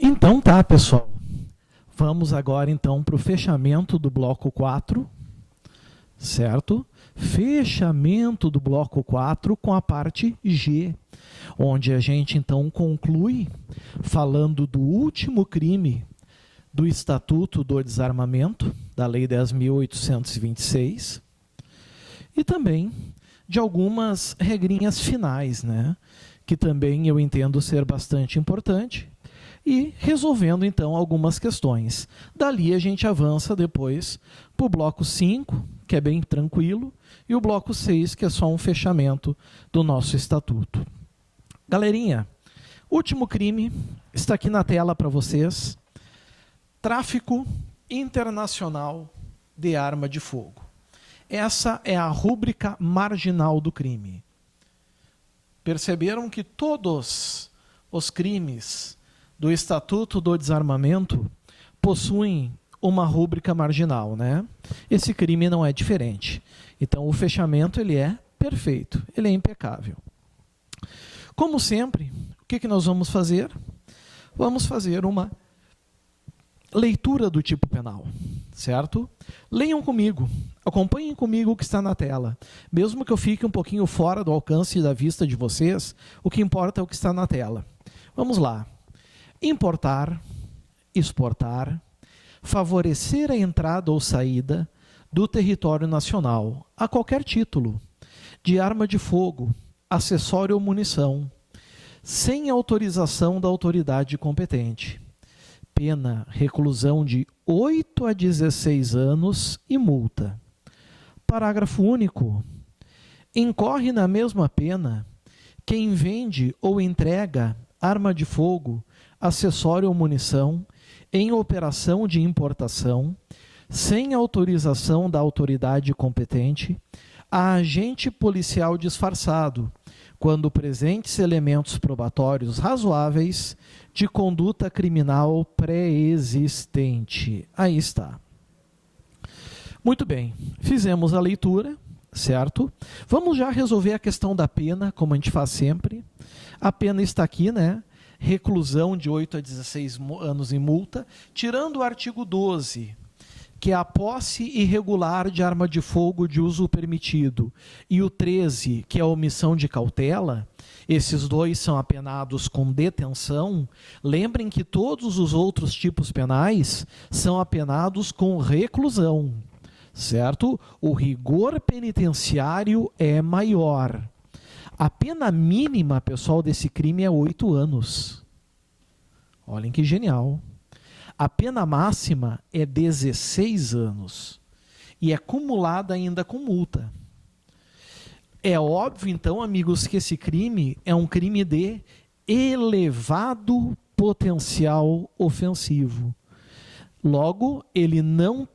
Então tá, pessoal. Vamos agora então para o fechamento do bloco 4, certo? Fechamento do bloco 4 com a parte G, onde a gente então conclui falando do último crime do Estatuto do Desarmamento, da Lei 10.826, e também de algumas regrinhas finais, né? Que também eu entendo ser bastante importante, e resolvendo então algumas questões. Dali a gente avança depois para o bloco 5, que é bem tranquilo, e o bloco 6, que é só um fechamento do nosso estatuto. Galerinha, último crime está aqui na tela para vocês: tráfico internacional de arma de fogo. Essa é a rúbrica marginal do crime. Perceberam que todos os crimes do Estatuto do Desarmamento possuem uma rúbrica marginal, né? Esse crime não é diferente. Então, o fechamento ele é perfeito, ele é impecável. Como sempre, o que nós vamos fazer? Vamos fazer uma leitura do tipo penal, certo? Leiam comigo, acompanhem comigo o que está na tela. Mesmo que eu fique um pouquinho fora do alcance da vista de vocês, o que importa é o que está na tela. Vamos lá. Importar, exportar, favorecer a entrada ou saída do território nacional, a qualquer título, de arma de fogo, acessório ou munição, sem autorização da autoridade competente. Pena, reclusão de 8 a 16 anos e multa. Parágrafo único. Incorre na mesma pena quem vende ou entrega arma de fogo, acessório ou munição, em operação de importação, sem autorização da autoridade competente, a agente policial disfarçado, quando presentes elementos probatórios razoáveis de conduta criminal pré-existente. Aí está. Muito bem, fizemos a leitura, certo? Vamos já resolver a questão da pena, como a gente faz sempre. A pena está aqui, né? Reclusão de 8 a 16 anos em multa, tirando o artigo 12, que é a posse irregular de arma de fogo de uso permitido, e o 13, que é a omissão de cautela. Esses dois são apenados com detenção. Lembrem que todos os outros tipos penais são apenados com reclusão, certo? O rigor penitenciário é maior. A pena mínima, pessoal, desse crime é 8 anos. Olhem que genial. A pena máxima é 16 anos. E é cumulada ainda com multa. É óbvio, então, amigos, que esse crime é um crime de elevado potencial ofensivo. Logo, ele não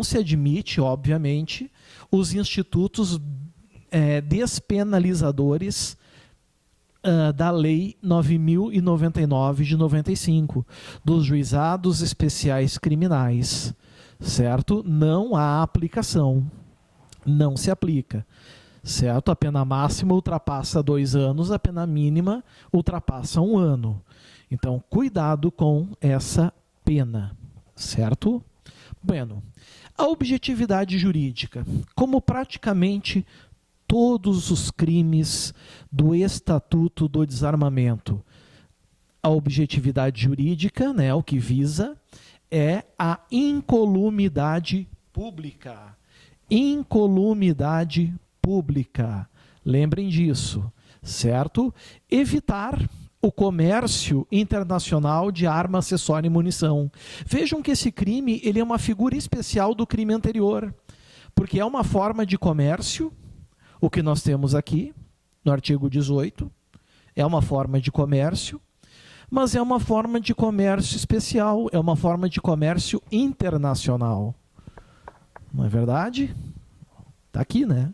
se admite, obviamente, os institutos despenalizadores da Lei 9.099 de 95, dos juizados especiais criminais, certo? Não há aplicação, não se aplica, certo? A pena máxima ultrapassa 2 anos, a pena mínima ultrapassa 1 ano. Então, cuidado com essa pena, certo? Bueno, a objetividade jurídica, como praticamente todos os crimes do Estatuto do Desarmamento, a objetividade jurídica, né, o que visa, é a incolumidade pública. Incolumidade pública. Lembrem disso, certo? Evitar o comércio internacional de arma, acessório e munição. Vejam que esse crime ele é uma figura especial do crime anterior, porque é uma forma de comércio. O que nós temos aqui, no artigo 18, é uma forma de comércio, mas é uma forma de comércio especial, é uma forma de comércio internacional. Não é verdade? Está aqui, né?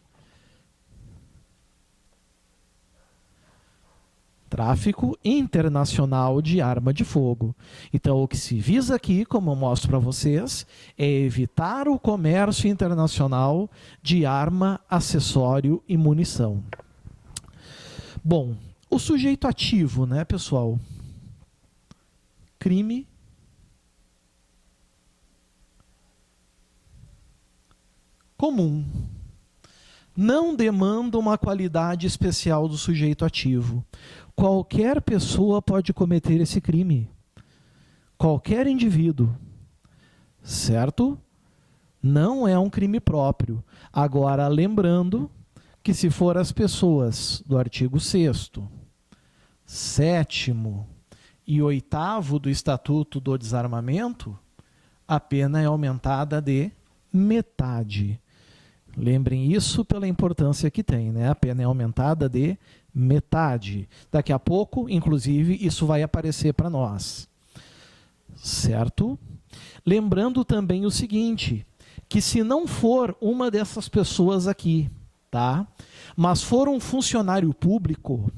Tráfico internacional de arma de fogo. Então, o que se visa aqui, como eu mostro para vocês, é evitar o comércio internacional de arma, acessório e munição. Bom, o sujeito ativo, né, pessoal? crime comum. Não demanda uma qualidade especial do sujeito ativo. Qualquer pessoa pode cometer esse crime. Qualquer indivíduo. Certo? Não é um crime próprio. Agora, lembrando que se for as pessoas do artigo 6º, 7º e 8º do Estatuto do Desarmamento, a pena é aumentada de metade. Lembrem isso pela importância que tem, né? A pena é aumentada de metade. Daqui a pouco, inclusive, isso vai aparecer para nós. Certo? Lembrando também o seguinte, que se não for uma dessas pessoas aqui, tá? Mas for um funcionário público,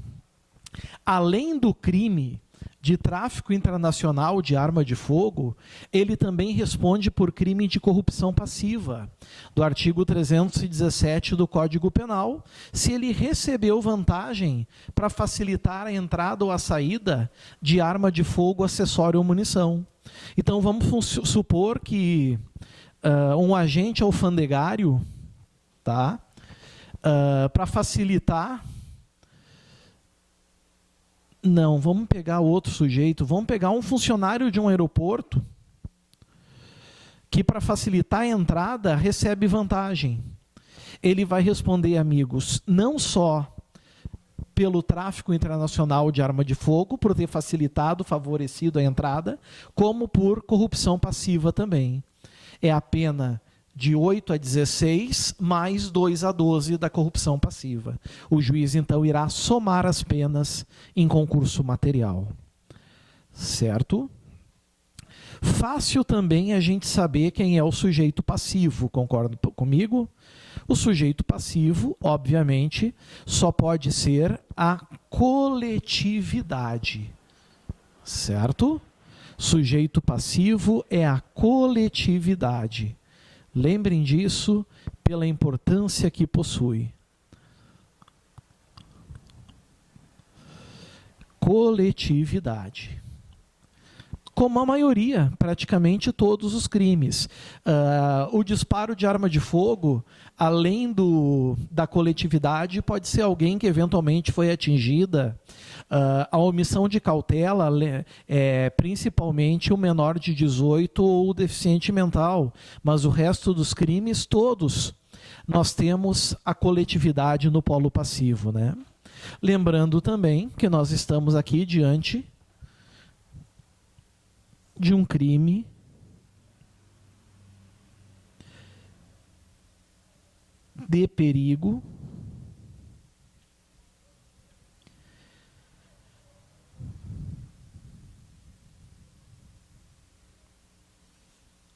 além do crime de tráfico internacional de arma de fogo, ele também responde por crime de corrupção passiva, do artigo 317 do Código Penal, se ele recebeu vantagem para facilitar a entrada ou a saída de arma de fogo, acessório ou munição. Então vamos supor que um agente alfandegário, tá? Para facilitar... Não, vamos pegar outro sujeito, vamos pegar um funcionário de um aeroporto que, para facilitar a entrada, recebe vantagem. Ele vai responder, amigos, não só pelo tráfico internacional de arma de fogo, por ter facilitado, favorecido a entrada, como por corrupção passiva também. É a pena de 8 a 16, mais 2 a 12 da corrupção passiva. O juiz, então, irá somar as penas em concurso material. Certo? Fácil também a gente saber quem é o sujeito passivo, concorda comigo? O sujeito passivo, obviamente, só pode ser a coletividade. Certo? Sujeito passivo é a coletividade. Lembrem disso pela importância que possui. Coletividade. Como a maioria, praticamente todos os crimes. O disparo de arma de fogo, além da coletividade, pode ser alguém que eventualmente foi atingida. A omissão de cautela, principalmente o menor de 18 ou o deficiente mental. Mas o resto dos crimes, todos, nós temos a coletividade no polo passivo, né? Lembrando também que nós estamos aqui diante de um crime de perigo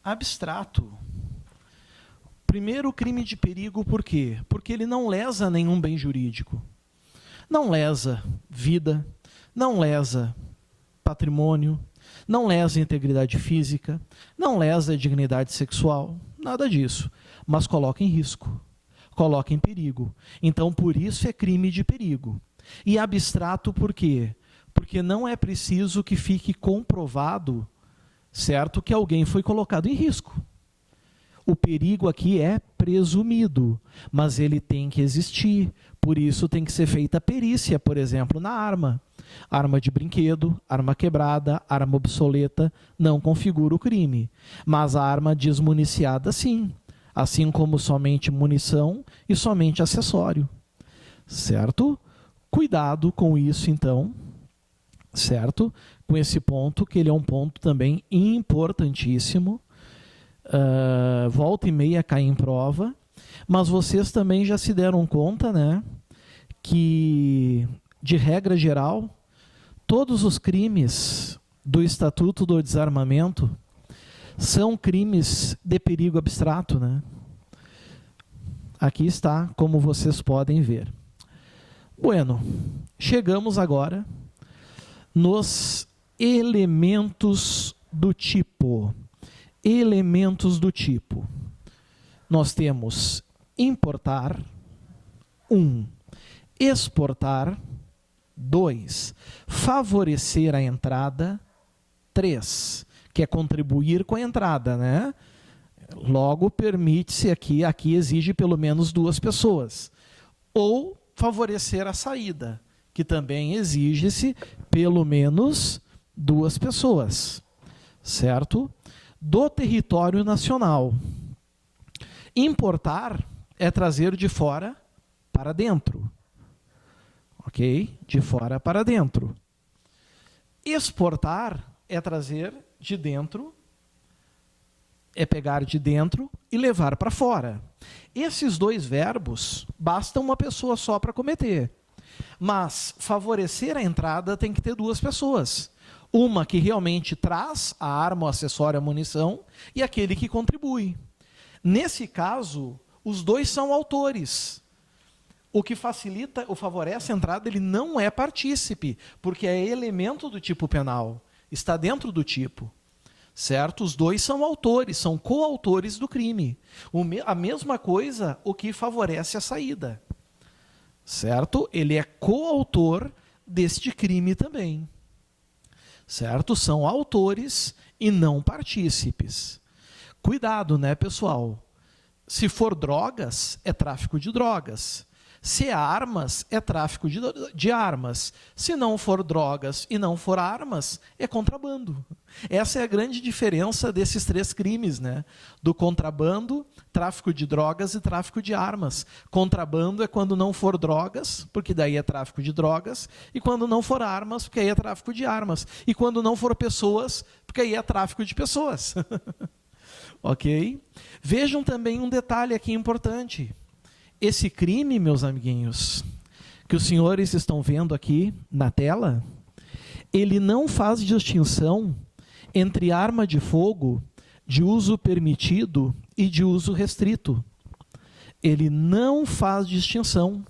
abstrato. Primeiro, crime de perigo, por quê? Porque ele não lesa nenhum bem jurídico. Não lesa vida, não lesa patrimônio, não lesa integridade física, não lesa dignidade sexual, nada disso. Mas coloca em risco, coloca em perigo. Então, por isso é crime de perigo. E abstrato por quê? Porque não é preciso que fique comprovado, certo, que alguém foi colocado em risco. O perigo aqui é presumido, mas ele tem que existir. Por isso tem que ser feita a perícia, por exemplo, na arma. Arma de brinquedo, arma quebrada, arma obsoleta, não configura o crime. Mas a arma desmuniciada, sim. Assim como somente munição e somente acessório. Certo? Cuidado com isso, então. Certo? Com esse ponto, que ele é um ponto também importantíssimo. Volta e meia cai em prova. Mas vocês também já se deram conta, né, que, de regra geral, todos os crimes do Estatuto do Desarmamento são crimes de perigo abstrato, né? Aqui está, como vocês podem ver. Bueno, chegamos agora nos elementos do tipo. Elementos do tipo. Nós temos importar, 1. Exportar, 2. Favorecer a entrada, 3, que é contribuir com a entrada, né? Logo, permite-se aqui exige pelo menos 2 pessoas. Ou favorecer a saída, que também exige-se pelo menos 2 pessoas, certo? Do território nacional. Importar é trazer de fora para dentro, ok? De fora para dentro. Exportar é trazer de dentro, é pegar de dentro e levar para fora. Esses 2 verbos, basta uma pessoa só para cometer. Mas favorecer a entrada tem que ter 2 pessoas. Uma que realmente traz a arma, o acessório, a munição, e aquele que contribui. Nesse caso, os 2 são autores. O que facilita ou favorece a entrada, ele não é partícipe, porque é elemento do tipo penal. Está dentro do tipo. Certo? Os 2 são autores, são coautores do crime. A mesma coisa o que favorece a saída. Certo? Ele é coautor deste crime também. Certo? São autores e não partícipes. Cuidado, né, pessoal? Se for drogas, é tráfico de drogas. Se é armas, é tráfico de armas. Se não for drogas e não for armas, é contrabando. Essa é a grande diferença desses 3 crimes, né? Do contrabando, tráfico de drogas e tráfico de armas. Contrabando é quando não for drogas, porque daí é tráfico de drogas, e quando não for armas, porque aí é tráfico de armas. E quando não for pessoas, porque aí é tráfico de pessoas. Ok? Vejam também um detalhe aqui importante. Esse crime, meus amiguinhos, que os senhores estão vendo aqui na tela, ele não faz distinção entre arma de fogo de uso permitido e de uso restrito. Ele não faz distinção.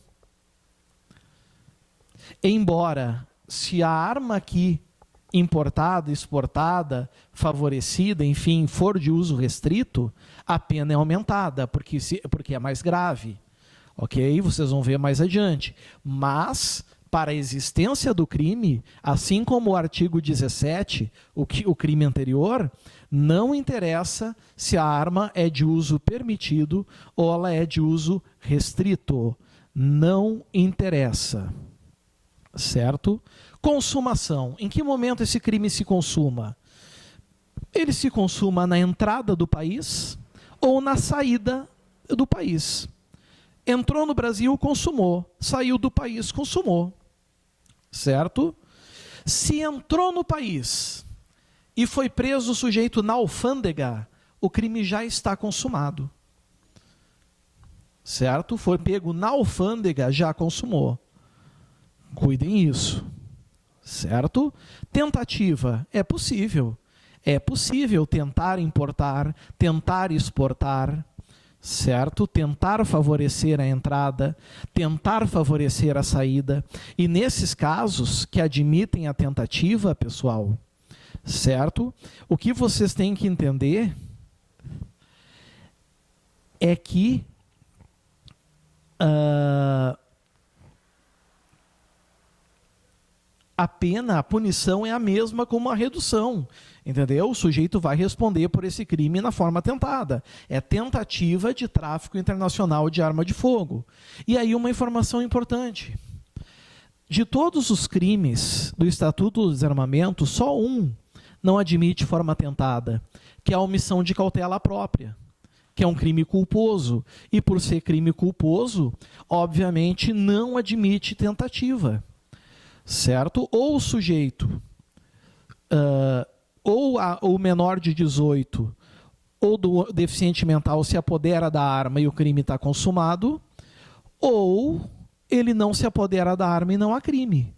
Embora, se a arma aqui importada, exportada, favorecida, enfim, for de uso restrito, a pena é aumentada, porque é mais grave. Ok? Vocês vão ver mais adiante. Mas, para a existência do crime, assim como o artigo 17, o crime anterior, não interessa se a arma é de uso permitido ou ela é de uso restrito. Não interessa. Certo? Consumação. Em que momento esse crime se consuma? Ele se consuma na entrada do país ou na saída do país. Entrou no Brasil, consumou. Saiu do país, consumou. Certo? Se entrou no país e foi preso o sujeito na alfândega, o crime já está consumado. Certo? Foi pego na alfândega, já consumou. Cuidem isso. Certo? Tentativa. É possível. É possível tentar importar, tentar exportar, certo? Tentar favorecer a entrada, tentar favorecer a saída. E nesses casos que admitem a tentativa, pessoal, certo? O que vocês têm que entender é que a pena, a punição é a mesma como a redução, entendeu? O sujeito vai responder por esse crime na forma tentada. É tentativa de tráfico internacional de arma de fogo. E aí uma informação importante. De todos os crimes do Estatuto do Desarmamento, só um não admite forma tentada, que é a omissão de cautela própria, que é um crime culposo. E por ser crime culposo, obviamente não admite tentativa. Certo? Ou o sujeito, ou o menor de 18, ou do deficiente mental se apodera da arma e o crime está consumado, ou ele não se apodera da arma e não há crime.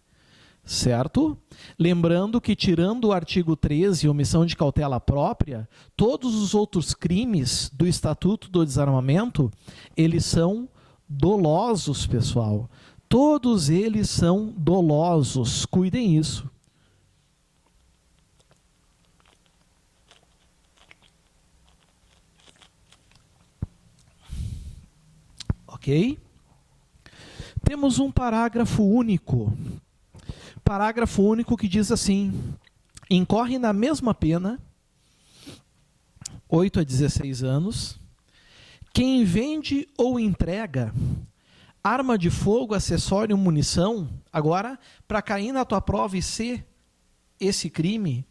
Certo? Lembrando que, tirando o artigo 13, omissão de cautela própria, todos os outros crimes do Estatuto do Desarmamento, eles são dolosos, pessoal. Todos eles são dolosos. Cuidem isso. Ok? Temos um parágrafo único. Parágrafo único que diz assim: incorre na mesma pena, 8 a 16 anos, quem vende ou entrega arma de fogo, acessório, munição. Agora, para cair na tua prova e ser esse crime,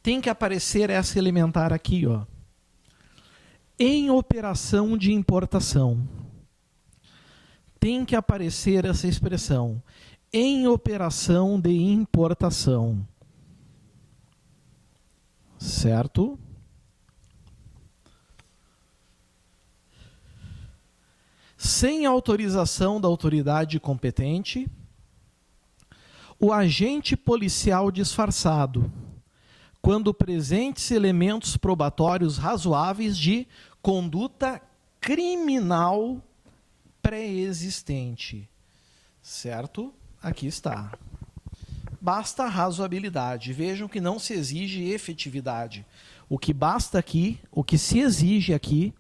tem que aparecer essa elementar aqui, ó. Em operação de importação. Tem que aparecer essa expressão. Em operação de importação. Certo? Sem autorização da autoridade competente, o agente policial disfarçado, quando presentes elementos probatórios razoáveis de conduta criminal pré-existente. Certo? Aqui está. Basta razoabilidade. Vejam que não se exige efetividade. O que basta aqui, o que se exige aqui,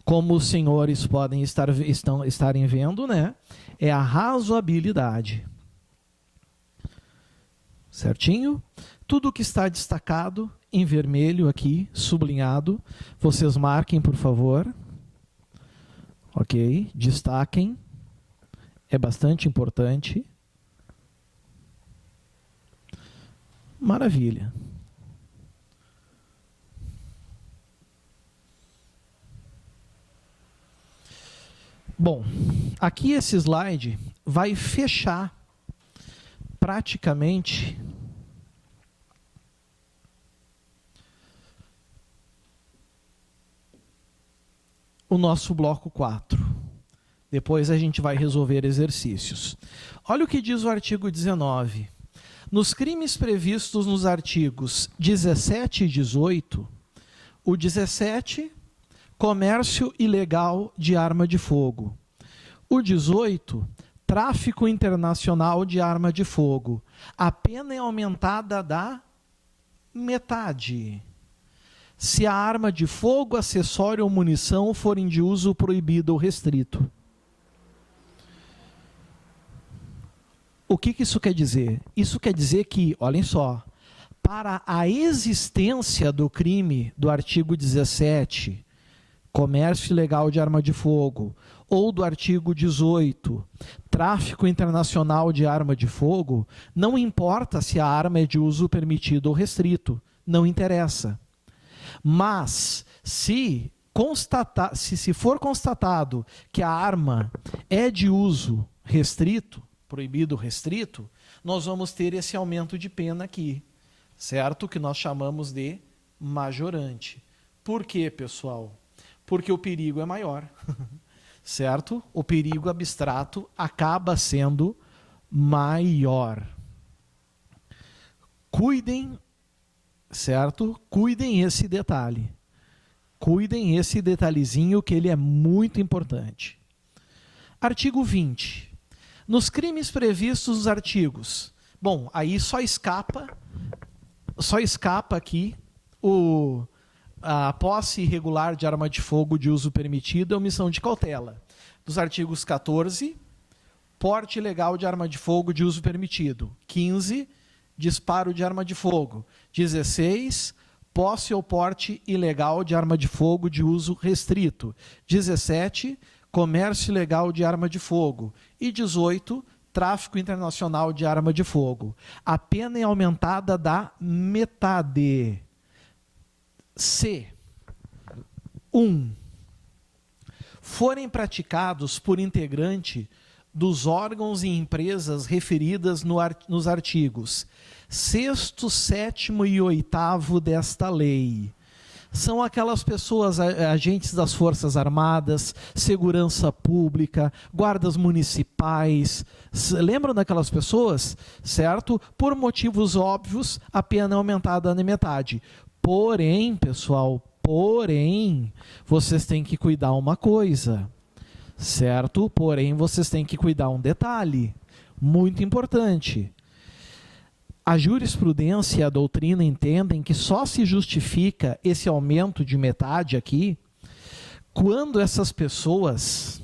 como os senhores podem estarem vendo, né, é a razoabilidade. Certinho? Tudo que está destacado em vermelho aqui, sublinhado, vocês marquem, por favor. Ok? Destaquem. É bastante importante. Maravilha. Bom, aqui esse slide vai fechar praticamente o nosso bloco 4. Depois a gente vai resolver exercícios. Olha o que diz o artigo 19. Nos crimes previstos nos artigos 17 e 18, o 17, comércio ilegal de arma de fogo. O 18, tráfico internacional de arma de fogo. A pena é aumentada da metade. Se a arma de fogo, acessório ou munição forem de uso proibido ou restrito. O que isso quer dizer? Isso quer dizer que, olhem só, para a existência do crime do artigo 17, comércio ilegal de arma de fogo, ou do artigo 18, tráfico internacional de arma de fogo, não importa se a arma é de uso permitido ou restrito, não interessa. Mas, se for constatado que a arma é de uso restrito, proibido ou restrito, nós vamos ter esse aumento de pena aqui, certo? Que nós chamamos de majorante. Por quê, pessoal? Porque o perigo é maior, certo? O perigo abstrato acaba sendo maior. Cuidem, certo? Cuidem esse detalhe. Cuidem esse detalhezinho que ele é muito importante. Artigo 20. Nos crimes previstos nos artigos... Bom, aí só escapa aqui a posse irregular de arma de fogo de uso permitido e omissão de cautela. Dos artigos 14, porte ilegal de arma de fogo de uso permitido. 15, disparo de arma de fogo. 16, posse ou porte ilegal de arma de fogo de uso restrito. 17, comércio ilegal de arma de fogo. E 18, tráfico internacional de arma de fogo. A pena é aumentada da metade. Se 1. Forem praticados por integrante dos órgãos e empresas referidas nos artigos 6º, 7º e 8º desta lei. São aquelas pessoas, agentes das Forças Armadas, segurança pública, guardas municipais. Lembram daquelas pessoas? Certo? Por motivos óbvios, a pena é aumentada na metade. Porém, pessoal, vocês têm que cuidar uma coisa, certo? Porém, vocês têm que cuidar um detalhe muito importante. A jurisprudência e a doutrina entendem que só se justifica esse aumento de metade aqui quando essas pessoas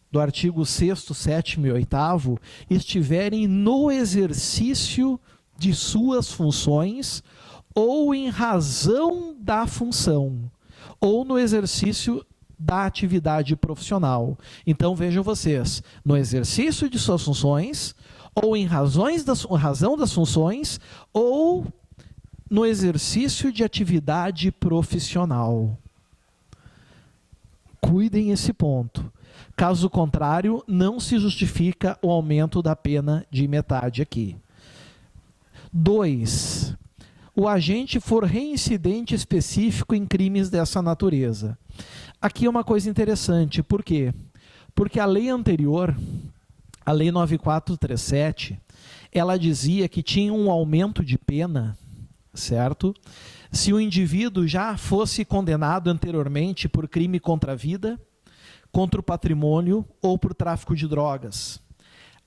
do artigo 6º, 7º e 8º estiverem no exercício de suas funções ou em razão da função, ou no exercício da atividade profissional. Então, vejam vocês, no exercício de suas funções, ou em razão das funções, ou no exercício de atividade profissional. Cuidem esse ponto. Caso contrário, não se justifica o aumento da pena de metade aqui. 2. O agente for reincidente específico em crimes dessa natureza. Aqui é uma coisa interessante. Por quê? Porque a lei anterior, a Lei 9437, ela dizia que tinha um aumento de pena, certo? Se o indivíduo já fosse condenado anteriormente por crime contra a vida, contra o patrimônio ou por tráfico de drogas.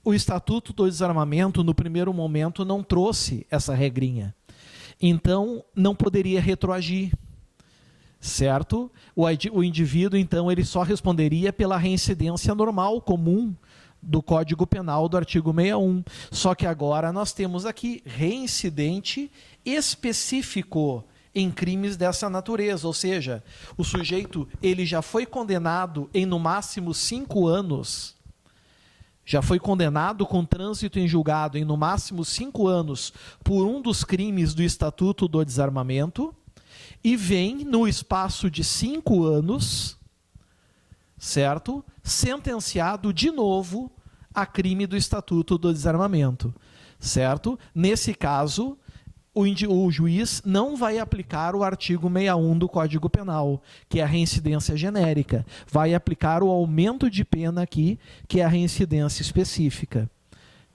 O Estatuto do Desarmamento, no primeiro momento, não trouxe essa regrinha. Então, não poderia retroagir, certo? O indivíduo, então, ele só responderia pela reincidência normal, comum, do Código Penal do artigo 61. Só que agora nós temos aqui reincidente específico em crimes dessa natureza, ou seja, o sujeito ele já foi condenado em no máximo 5 anos, já foi condenado com trânsito em julgado em no máximo 5 anos por um dos crimes do Estatuto do Desarmamento, e vem no espaço de 5 anos, certo? Sentenciado de novo a crime do Estatuto do Desarmamento, certo? Nesse caso, o juiz não vai aplicar o artigo 61 do Código Penal, que é a reincidência genérica. Vai aplicar o aumento de pena aqui, que é a reincidência específica,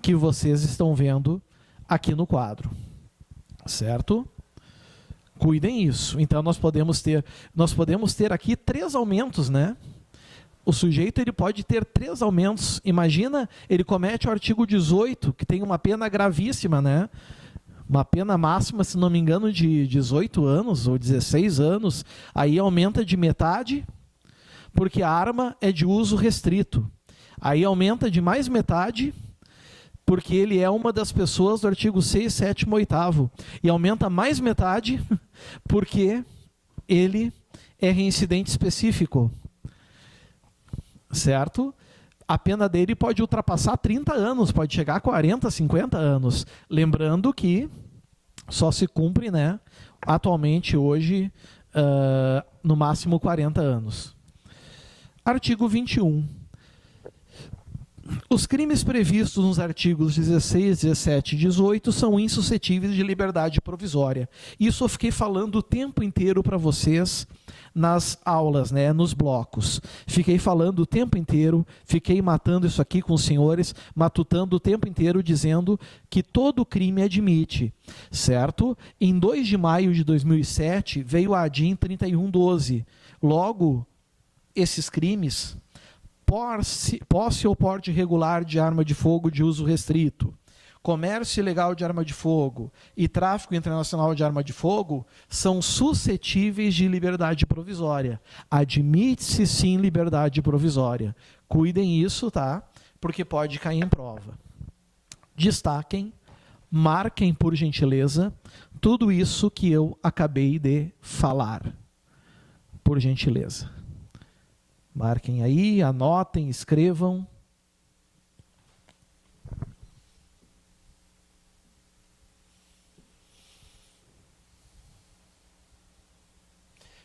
que vocês estão vendo aqui no quadro. Certo? Cuidem isso. Então, nós podemos ter aqui 3 aumentos, né? O sujeito ele pode ter 3 aumentos. Imagina, ele comete o artigo 18, que tem uma pena gravíssima, né? Uma pena máxima, se não me engano, de 18 anos ou 16 anos, aí aumenta de metade, porque a arma é de uso restrito. Aí aumenta de mais metade, porque ele é uma das pessoas do artigo 6, 7º, 8º. E aumenta mais metade, porque ele é reincidente específico. Certo? A pena dele pode ultrapassar 30 anos, pode chegar a 40, 50 anos. Lembrando que só se cumpre, né, atualmente, hoje, no máximo 40 anos. Artigo 21. Os crimes previstos nos artigos 16, 17 e 18 são insuscetíveis de liberdade provisória. Isso eu fiquei falando o tempo inteiro para vocês nas aulas, né, nos blocos. Fiquei falando o tempo inteiro, fiquei matando isso aqui com os senhores, matutando o tempo inteiro, dizendo que todo crime admite, certo? Em 2 de maio de 2007, veio a ADIM 3112. Logo, esses crimes, posse ou porte irregular de arma de fogo de uso restrito, comércio ilegal de arma de fogo e tráfico internacional de arma de fogo são suscetíveis de liberdade provisória. Admite-se sim liberdade provisória. Cuidem isso, tá? Porque pode cair em prova. Destaquem, marquem por gentileza tudo isso que eu acabei de falar. Por gentileza. Marquem aí, anotem, escrevam.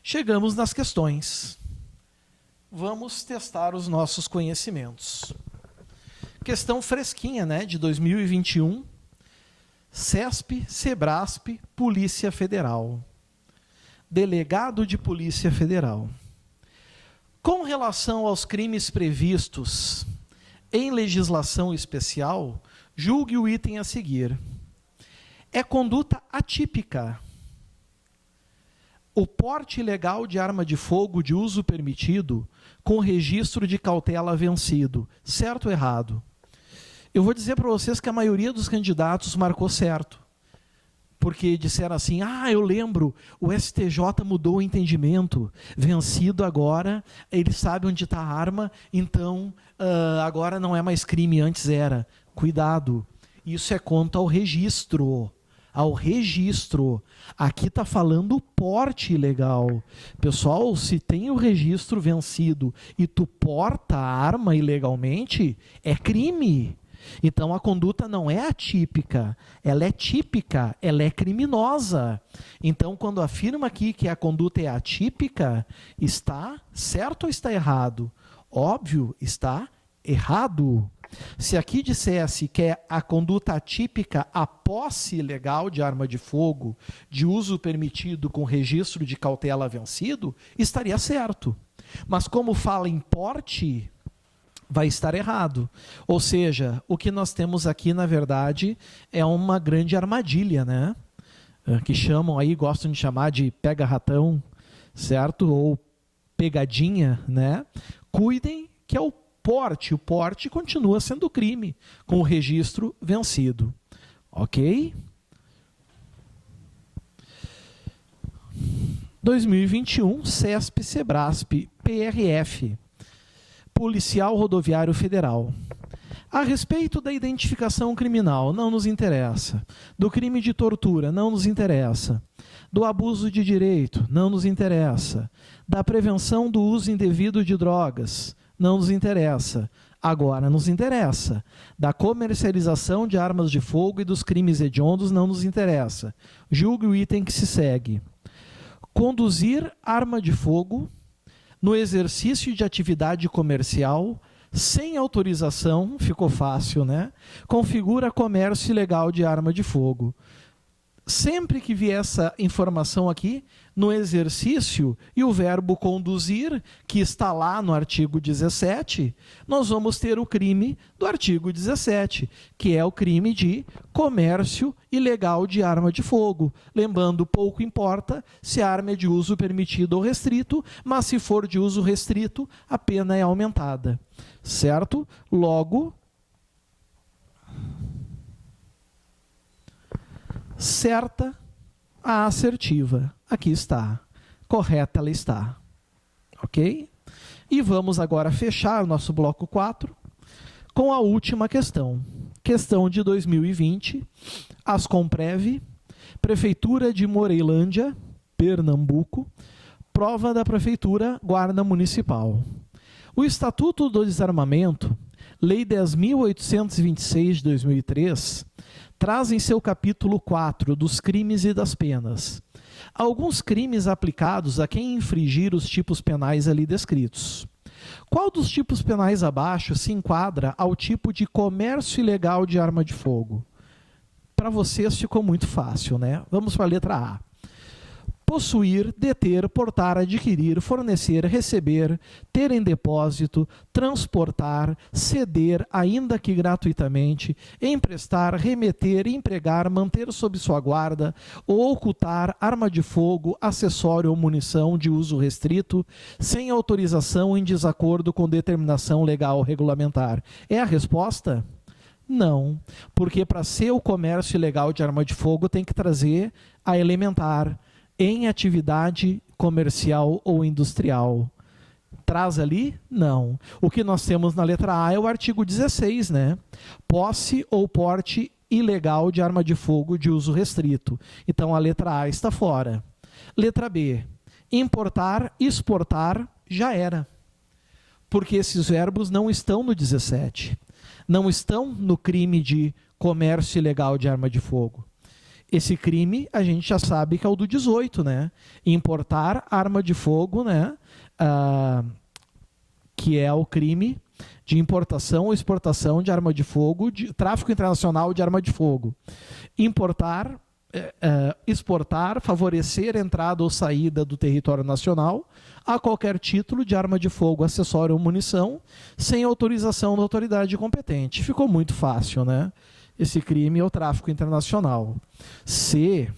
Chegamos nas questões. Vamos testar os nossos conhecimentos. Questão fresquinha, né, de 2021. CESP, SEBRASP, Polícia Federal. Delegado de Polícia Federal. Com relação aos crimes previstos em legislação especial, julgue o item a seguir. É conduta atípica o porte ilegal de arma de fogo de uso permitido com registro de cautela vencido. Certo ou errado? Eu vou dizer para vocês que a maioria dos candidatos marcou certo. Porque disseram assim, eu lembro, o STJ mudou o entendimento, vencido agora, ele sabe onde está a arma, então agora não é mais crime, antes era. Cuidado, isso é quanto ao registro. ao registro. Aqui está falando porte ilegal. Pessoal, se tem o registro vencido e tu porta a arma ilegalmente, é crime. Então a conduta não é atípica, ela é típica, ela é criminosa. Então quando afirma aqui que a conduta é atípica, está certo ou está errado? Óbvio, está errado. Se aqui dissesse que é a conduta atípica a posse ilegal de arma de fogo, de uso permitido com registro de cautela vencido, estaria certo. Mas como fala em porte, vai estar errado. Ou seja, o que nós temos aqui, na verdade, é uma grande armadilha, né? Que chamam aí, gostam de chamar de pega-ratão, certo? Ou pegadinha, né? Cuidem que é o porte continua sendo crime, com o registro vencido. Ok? 2021, CESP, SEBRASP, PRF, Policial Rodoviário Federal. A respeito da identificação criminal, não nos interessa. Do crime de tortura, não nos interessa. Do abuso de direito, não nos interessa. Da prevenção do uso indevido de drogas, não nos interessa. Agora nos interessa. Da comercialização de armas de fogo e dos crimes hediondos, não nos interessa. Julgue o item que se segue. Conduzir arma de fogo no exercício de atividade comercial sem autorização, ficou fácil, né? Configura comércio ilegal de arma de fogo. Sempre que vier essa informação aqui, no exercício e o verbo conduzir, que está lá no artigo 17, nós vamos ter o crime do artigo 17, que é o crime de comércio ilegal de arma de fogo. Lembrando, pouco importa se a arma é de uso permitido ou restrito, mas se for de uso restrito, a pena é aumentada. Certo? Logo, certa a assertiva. Aqui está. Correta ela está. Ok? E vamos agora fechar o nosso bloco 4 com a última questão. Questão de 2020, Ascomprev, Prefeitura de Moreilândia, Pernambuco, prova da Prefeitura, Guarda Municipal. O Estatuto do Desarmamento, Lei 10.826 de 2003, traz em seu capítulo 4 dos crimes e das penas alguns crimes aplicados a quem infringir os tipos penais ali descritos. Qual dos tipos penais abaixo se enquadra ao tipo de comércio ilegal de arma de fogo? Para vocês ficou muito fácil, né? Vamos para a letra A. Possuir, deter, portar, adquirir, fornecer, receber, ter em depósito, transportar, ceder, ainda que gratuitamente, emprestar, remeter, empregar, manter sob sua guarda ou ocultar arma de fogo, acessório ou munição de uso restrito, sem autorização em desacordo com determinação legal ou regulamentar. É a resposta? Não, porque para ser o comércio ilegal de arma de fogo tem que trazer a elementar, em atividade comercial ou industrial. Traz ali? Não. O que nós temos na letra A é o artigo 16, né? Posse ou porte ilegal de arma de fogo de uso restrito. Então a letra A está fora. Letra B. Importar, exportar, já era. Porque esses verbos não estão no 17. Não estão no crime de comércio ilegal de arma de fogo. Esse crime, a gente já sabe que é o do 18, né? Importar arma de fogo, né? Que é o crime de importação ou exportação de arma de fogo, de tráfico internacional de arma de fogo. Importar, exportar, favorecer a entrada ou saída do território nacional a qualquer título de arma de fogo, acessório ou munição, sem autorização da autoridade competente. Ficou muito fácil, né? Esse crime é o tráfico internacional. C.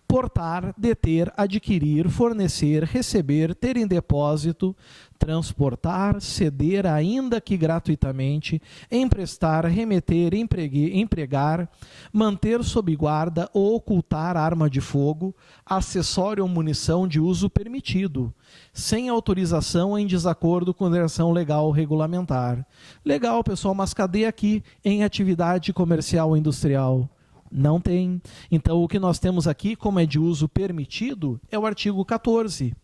Portar, deter, adquirir, fornecer, receber, ter em depósito, transportar, ceder, ainda que gratuitamente, emprestar, remeter, empregar, manter sob guarda ou ocultar arma de fogo, acessório ou munição de uso permitido, sem autorização em desacordo com direção legal ou regulamentar. Legal, pessoal, mas cadê aqui em atividade comercial ou industrial? Não tem. Então, o que nós temos aqui, como é de uso permitido, é o artigo 14.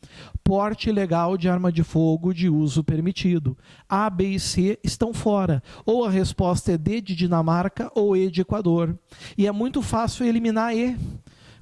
Porte legal de arma de fogo de uso permitido. A, B e C estão fora. Ou a resposta é D de Dinamarca ou E de Equador. E é muito fácil eliminar E.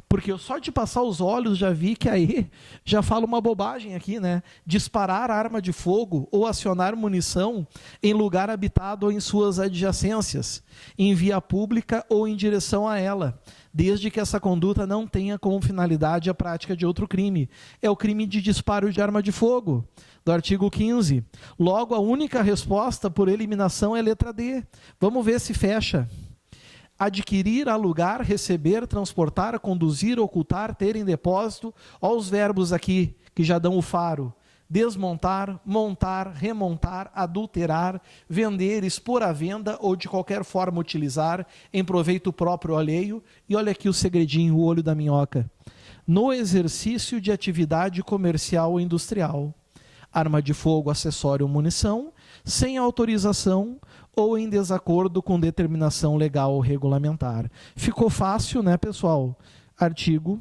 Porque eu só de passar os olhos já vi que aí já fala uma bobagem aqui, né? Disparar arma de fogo ou acionar munição em lugar habitado ou em suas adjacências, em via pública ou em direção a ela, desde que essa conduta não tenha como finalidade a prática de outro crime. É o crime de disparo de arma de fogo, do artigo 15. Logo, a única resposta por eliminação é a letra D. Vamos ver se fecha. Adquirir, alugar, receber, transportar, conduzir, ocultar, ter em depósito. Olha os verbos aqui que já dão o faro. Desmontar, montar, remontar, adulterar, vender, expor à venda ou de qualquer forma utilizar em proveito próprio ou alheio. E olha aqui o segredinho, o olho da minhoca. No exercício de atividade comercial ou industrial. Arma de fogo, acessório ou munição, sem autorização ou em desacordo com determinação legal ou regulamentar. Ficou fácil, né, pessoal? Artigo,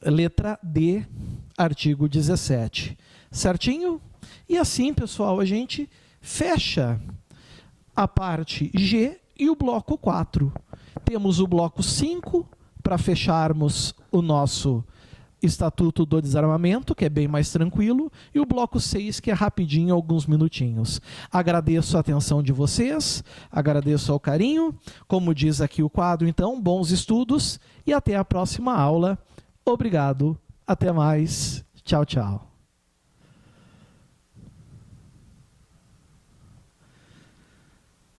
letra D, artigo 17. Certinho? E assim, pessoal, a gente fecha a parte G e o bloco 4. Temos o bloco 5 para fecharmos o nosso Estatuto do Desarmamento, que é bem mais tranquilo, e o bloco 6, que é rapidinho, alguns minutinhos. Agradeço a atenção de vocês, agradeço ao carinho. Como diz aqui o quadro, então, bons estudos e até a próxima aula. Obrigado, até mais. Tchau, tchau.